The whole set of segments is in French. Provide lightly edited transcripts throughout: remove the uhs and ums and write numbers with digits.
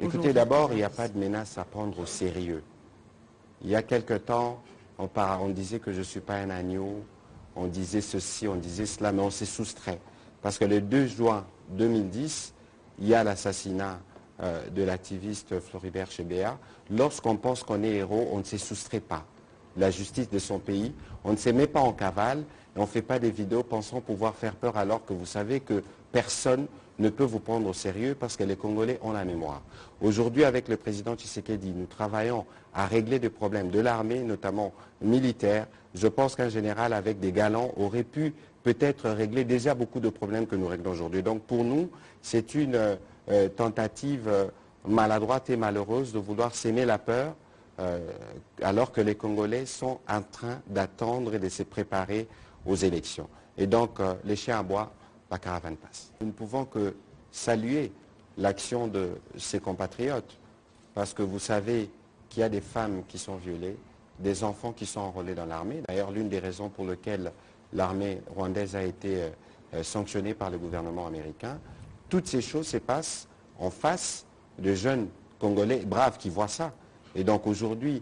Écoutez, d'abord, il n'y a pas de menace à prendre au sérieux. Il y a quelque temps, on disait que je ne suis pas un agneau, on disait ceci, on disait cela, mais on s'est soustrait. Parce que le 2 juin 2010, il y a l'assassinat de l'activiste Floribert Chebeya. Lorsqu'on pense qu'on est héros, on ne s'est soustrait pas. La justice de son pays, on ne se met pas en cavale et on ne fait pas des vidéos pensant pouvoir faire peur alors que vous savez que personne ne peut vous prendre au sérieux parce que les Congolais ont la mémoire. Aujourd'hui, avec le président Tshisekedi, nous travaillons à régler des problèmes de l'armée, notamment militaire. Je pense qu'un général avec des galants aurait pu peut-être régler déjà beaucoup de problèmes que nous réglons aujourd'hui. Donc pour nous, c'est une tentative maladroite et malheureuse de vouloir s'aimer la peur alors que les Congolais sont en train d'attendre et de se préparer aux élections. Et donc, les chiens aboient, la caravane passe. Nous ne pouvons que saluer l'action de ses compatriotes, parce que vous savez qu'il y a des femmes qui sont violées, des enfants qui sont enrôlés dans l'armée. D'ailleurs, l'une des raisons pour lesquelles l'armée rwandaise a été sanctionnée par le gouvernement américain, toutes ces choses se passent en face de jeunes Congolais braves qui voient ça. Et donc aujourd'hui,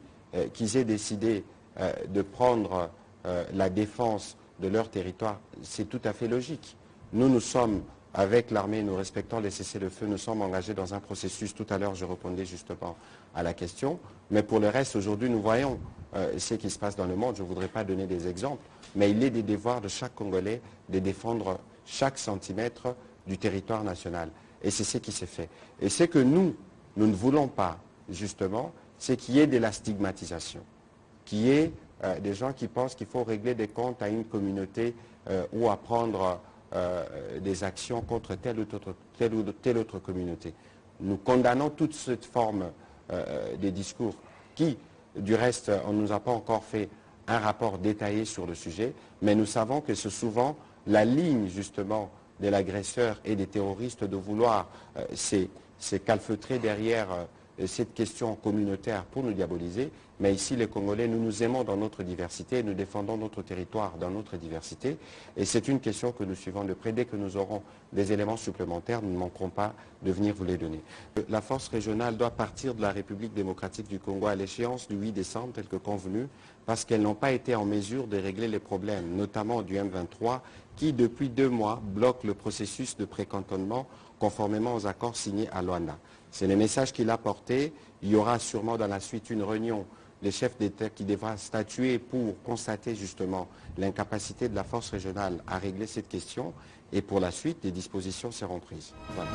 qu'ils aient décidé de prendre la défense de leur territoire, c'est tout à fait logique. Nous sommes, avec l'armée, nous respectons les cessez-le-feu, nous sommes engagés dans un processus. Tout à l'heure, je répondais justement à la question. Mais pour le reste, aujourd'hui, nous voyons ce qui se passe dans le monde. Je ne voudrais pas donner des exemples, mais il est des devoirs de chaque Congolais de défendre chaque centimètre du territoire national. Et c'est ce qui s'est fait. Et ce que nous ne voulons pas, justement, c'est qu'il y ait de la stigmatisation, qu'il y ait des gens qui pensent qu'il faut régler des comptes à une communauté ou à prendre des actions contre telle ou telle autre communauté. Nous condamnons toute cette forme de discours qui, du reste, on ne nous a pas encore fait un rapport détaillé sur le sujet, mais nous savons que c'est souvent la ligne, justement, de l'agresseur et des terroristes de vouloir se calfeutrer derrière cette question communautaire pour nous diaboliser. Mais ici, les Congolais, nous nous aimons dans notre diversité, nous défendons notre territoire dans notre diversité. Et c'est une question que nous suivons de près. Dès que nous aurons des éléments supplémentaires, nous ne manquerons pas de venir vous les donner. La force régionale doit partir de la République démocratique du Congo à l'échéance du 8 décembre, tel que convenu, parce qu'elles n'ont pas été en mesure de régler les problèmes, notamment du M23, qui, depuis 2 mois, bloque le processus de précantonnement conformément aux accords signés à Luanda. C'est le message qu'il a porté. Il y aura sûrement dans la suite une réunion des chefs d'État qui devra statuer pour constater justement l'incapacité de la force régionale à régler cette question. Et pour la suite, des dispositions seront prises. Voilà.